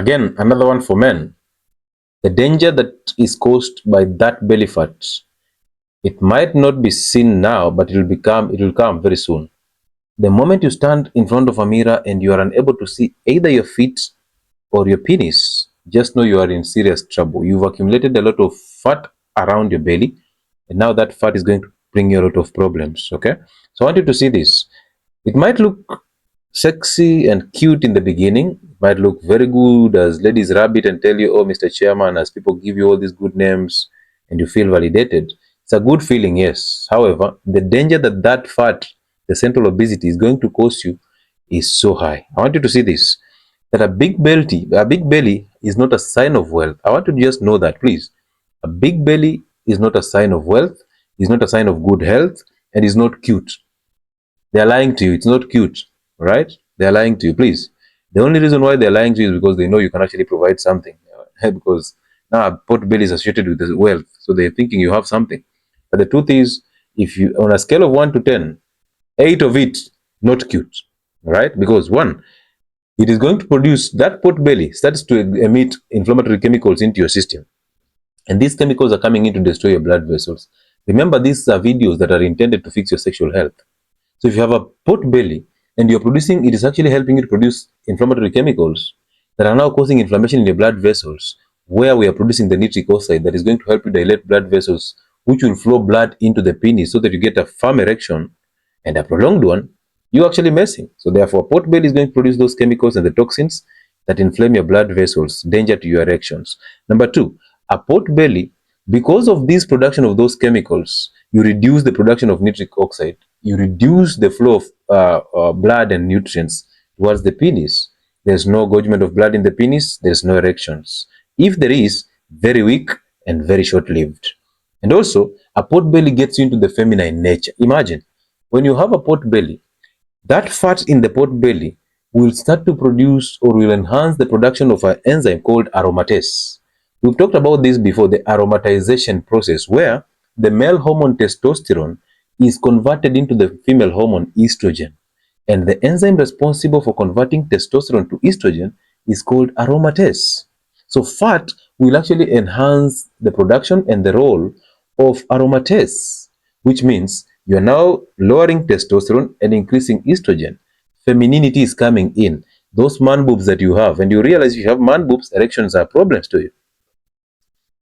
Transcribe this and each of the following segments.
Again, another one for men. The danger that is caused by that belly fat, it might not be seen now, but it will come very soon. The moment you stand in front of a mirror and you are unable to see either your feet or your penis, just know you are in serious trouble. You've accumulated a lot of fat around your belly, and now that fat is going to bring you a lot of problems. Okay, so I want you to see this. It might look sexy and cute in the beginning, might look very good as ladies rub it and tell you, oh, Mr. Chairman, as people give you all these good names and you feel validated. It's a good feeling, yes. However, the danger that that fat, the central obesity, is going to cause you is so high. I want you to see this, that a big belly is not a sign of wealth. I want you to just know that, please. A big belly is not a sign of wealth, is not a sign of good health, and is not cute. They are lying to you. It's not cute, right? They are lying to you, please. The only reason why they're lying to you is because they know you can actually provide something. Because now a pot belly is associated with the wealth, so they're thinking you have something. But the truth is, if you, on a scale of 1 to 10, 8 of it not cute, right? Because 1, it is going to produce, that pot belly starts to emit inflammatory chemicals into your system, and these chemicals are coming in to destroy your blood vessels. Remember, these are videos that are intended to fix your sexual health. So if you have a pot belly and you're producing, it is actually helping you to produce inflammatory chemicals that are now causing inflammation in your blood vessels, where we are producing the nitric oxide that is going to help you dilate blood vessels, which will flow blood into the penis so that you get a firm erection, and a prolonged one, you're actually messing. So therefore, pot belly is going to produce those chemicals and the toxins that inflame your blood vessels, danger to your erections. Number 2, a pot belly, because of this production of those chemicals, you reduce the production of nitric oxide, you reduce the flow of blood and nutrients towards the penis. There's no engorgement of blood in the penis, there's no erections. If there is, very weak and very short-lived. And also, a pot belly gets you into the feminine nature. Imagine, when you have a pot belly, that fat in the pot belly will start to produce or will enhance the production of an enzyme called aromatase. We've talked about this before, the aromatization process, where the male hormone testosterone is converted into the female hormone estrogen. And the enzyme responsible for converting testosterone to estrogen is called aromatase. So fat will actually enhance the production and the role of aromatase, which means you are now lowering testosterone and increasing estrogen. Femininity is coming in. Those man boobs that you have, and you realize if you have man boobs, erections are problems to you.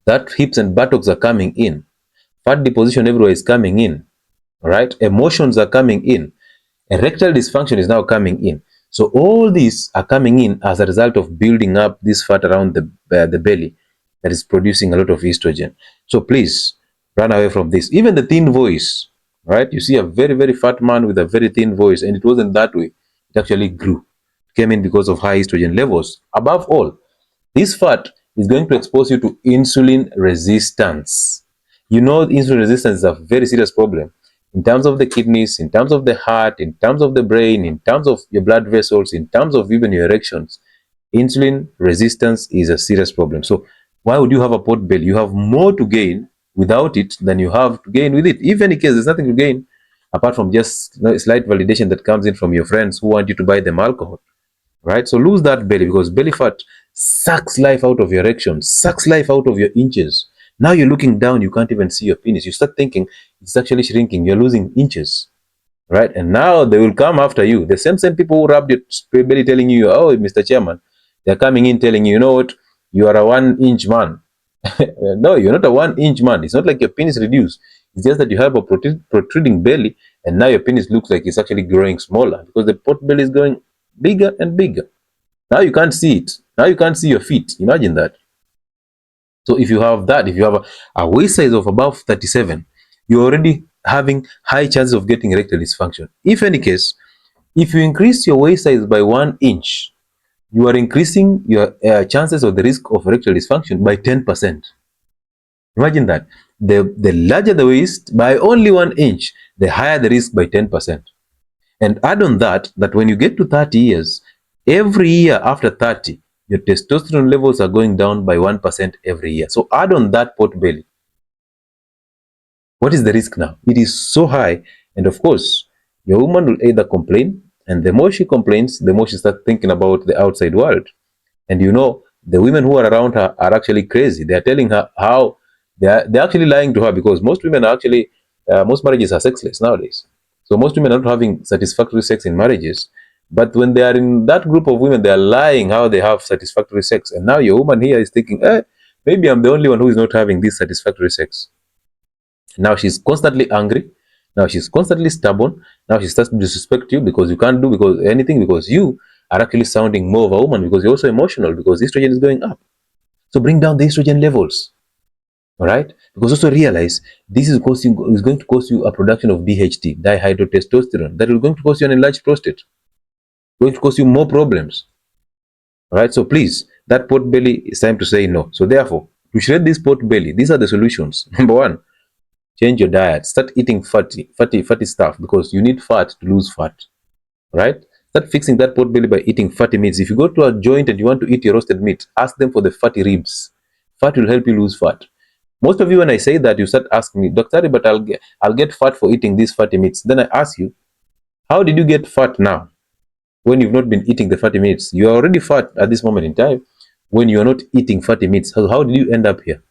That hips and buttocks are coming in. Fat deposition everywhere is coming in. Right? Emotions are coming in. Erectile dysfunction is now coming in. So all these are coming in as a result of building up this fat around the belly that is producing a lot of estrogen. So please run away from this. Even the thin voice, right? You see a very, very fat man with a very thin voice, and it wasn't that way. It actually grew. It came in because of high estrogen levels. Above all, this fat is going to expose you to insulin resistance. You know, insulin resistance is a very serious problem in terms of the kidneys, in terms of the heart, in terms of the brain, in terms of your blood vessels, in terms of even your erections. Insulin resistance is a serious problem. So why would you have a pot belly? You have more to gain without it than you have to gain with it. If any case, there's nothing to gain apart from just slight validation that comes in from your friends who want you to buy them alcohol, right? So lose that belly, because belly fat sucks life out of your erections, sucks life out of your inches. Now you're looking down, you can't even see your penis. You start thinking it's actually shrinking, you're losing inches, right? And now they will come after you. The same people who rubbed your belly telling you, oh, Mr. Chairman, they're coming in telling you, you know what, you are a 1-inch man. No, you're not a 1-inch man. It's not like your penis reduced. It's just that you have a protruding belly, and now your penis looks like it's actually growing smaller because the pot belly is going bigger and bigger. Now you can't see it. Now you can't see your feet. Imagine that. So if you have that, if you have a waist size of above 37, you're already having high chances of getting erectile dysfunction. If any case, if you increase your waist size by 1 inch, you are increasing your chances of the risk of erectile dysfunction by 10%. Imagine that. The larger the waist by only 1 inch, the higher the risk by 10%. And add on that when you get to 30 years, every year after 30, your testosterone levels are going down by 1% every year. So add on that pot belly. What is the risk now? It is so high. And of course, your woman will either complain, and the more she complains, the more she starts thinking about the outside world. And you know, the women who are around her are actually crazy. They are telling her how they're actually lying to her, because most women are actually most marriages are sexless nowadays. So most women are not having satisfactory sex in marriages. But when they are in that group of women, they are lying how they have satisfactory sex. And now your woman here is thinking, maybe I'm the only one who is not having this satisfactory sex. Now she's constantly angry. Now she's constantly stubborn. Now she starts to disrespect you because you can't do because anything, because you are actually sounding more of a woman, because you're also emotional, because estrogen is going up. So bring down the estrogen levels. All right, because also realize this is going to cause you a production of DHT, dihydrotestosterone, that is going to cause you an enlarged prostate, going to cause you more problems. All right, so please, that pot belly, it's time to say no. So therefore, to shred this pot belly, these are the solutions. Number one, change your diet. Start eating fatty stuff, because you need fat to lose fat. Right? Start fixing that pot belly by eating fatty meats. If you go to a joint and you want to eat your roasted meat, ask them for the fatty ribs. Fat will help you lose fat. Most of you, when I say that, you start asking me, Dr. But I'll get fat for eating these fatty meats. Then I ask you, how did you get fat now when you've not been eating the fatty meats? You are already fat at this moment in time when you are not eating fatty meats. How did you end up here?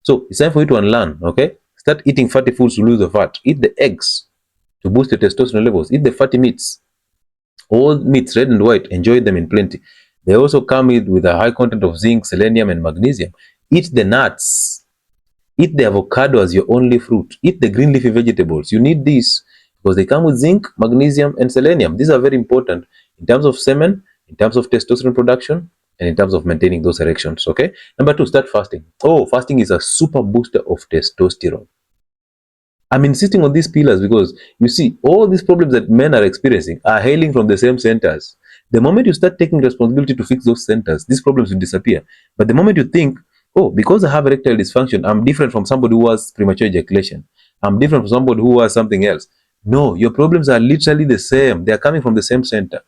So it's time for you to unlearn, okay? Start eating fatty foods to lose the fat. Eat the eggs to boost your testosterone levels. Eat the fatty meats. All meats, red and white, enjoy them in plenty. They also come with a high content of zinc, selenium, and magnesium. Eat the nuts. Eat the avocado as your only fruit. Eat the green leafy vegetables. You need these because they come with zinc, magnesium, and selenium. These are very important in terms of semen, in terms of testosterone production, and in terms of maintaining those erections. Okay. Number two, start fasting. Oh, fasting is a super booster of testosterone. I'm insisting on these pillars because you see, all these problems that men are experiencing are hailing from the same centers. The moment you start taking responsibility to fix those centers, these problems will disappear. But the moment you think, oh, because I have erectile dysfunction, I'm different from somebody who has premature ejaculation, I'm different from somebody who has something else. No, your problems are literally the same. They are coming from the same center.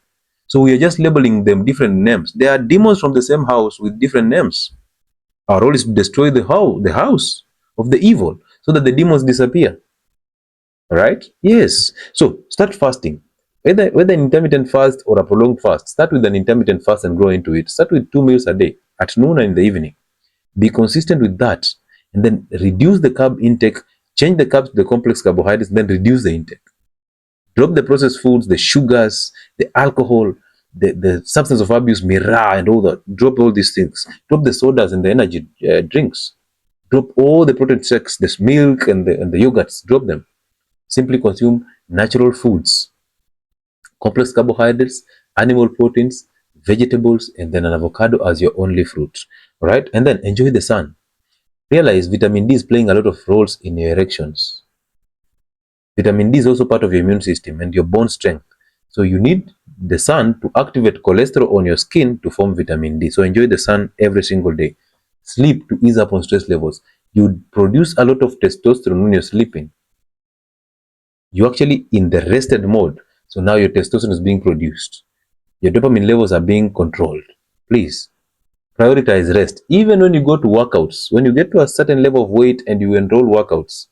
So we are just labeling them different names. They are demons from the same house with different names. Our role is to destroy the house of the evil so that the demons disappear. Right? Yes. So start fasting. Whether an intermittent fast or a prolonged fast, start with an intermittent fast and grow into it. Start with 2 meals a day at noon and in the evening. Be consistent with that, and then reduce the carb intake. Change the carbs to the complex carbohydrates, then reduce the intake. Drop the processed foods, the sugars, the alcohol, the substance of abuse, mirror, and all that. Drop all these things. Drop the sodas and the energy drinks. Drop all the protein shakes, this milk and the yogurts. Drop them. Simply consume natural foods, complex carbohydrates, animal proteins, vegetables, and then an avocado as your only fruit. All right? And then enjoy the sun. Realize vitamin D is playing a lot of roles in your erections. Vitamin D is also part of your immune system and your bone strength. So you need the sun to activate cholesterol on your skin to form vitamin D. So enjoy the sun every single day. Sleep to ease up on stress levels. You produce a lot of testosterone when you're sleeping. You're actually in the rested mode. So now your testosterone is being produced. Your dopamine levels are being controlled. Please prioritize rest. Even when you go to workouts, when you get to a certain level of weight and you enroll workouts,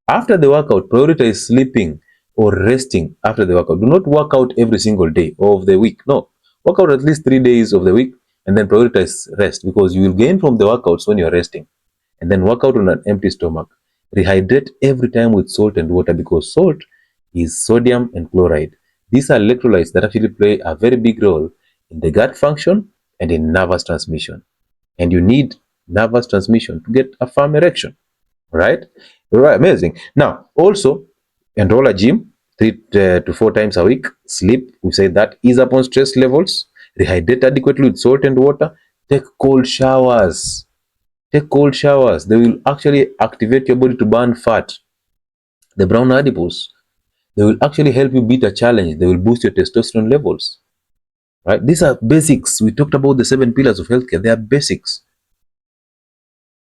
after the workout, prioritize sleeping or resting after the workout. Do not work out every single day of the week. No, work out at least 3 days of the week and then prioritize rest, because you will gain from the workouts when you're resting. And then work out on an empty stomach. Rehydrate every time with salt and water, because salt is sodium and chloride. These are electrolytes that actually play a very big role in the gut function and in nervous transmission. And you need nervous transmission to get a firm erection. Right? Right, amazing. Now, also enroll a gym 3 to 4 times a week. Sleep, we say that, ease up on stress levels. Rehydrate adequately with salt and water. Take cold showers. Take cold showers. They will actually activate your body to burn fat, the brown adipose. They will actually help you beat a challenge. They will boost your testosterone levels. Right? These are basics. We talked about the 7 pillars of healthcare. They are basics.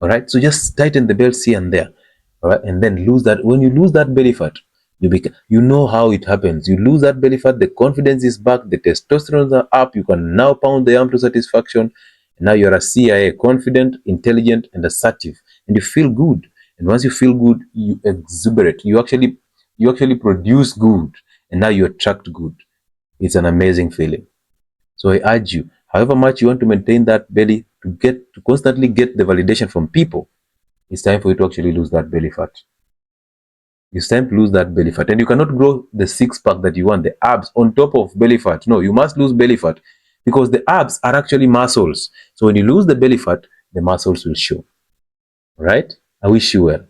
All right. So just tighten the belts here and there. All right. And then lose that. When you lose that belly fat, you know how it happens. You lose that belly fat, the confidence is back, the testosterone are up. You can now pound the arm to satisfaction. And now you're a CIA, confident, intelligent, and assertive, and you feel good. And once you feel good, you exuberate. You actually produce good, and now you attract good. It's an amazing feeling. So I urge you, however much you want to maintain that belly to constantly get the validation from people, it's time for you to actually lose that belly fat. It's time to lose that belly fat. And you cannot grow the six-pack that you want, the abs, on top of belly fat. No, you must lose belly fat because the abs are actually muscles. So when you lose the belly fat, the muscles will show. All right? I wish you well.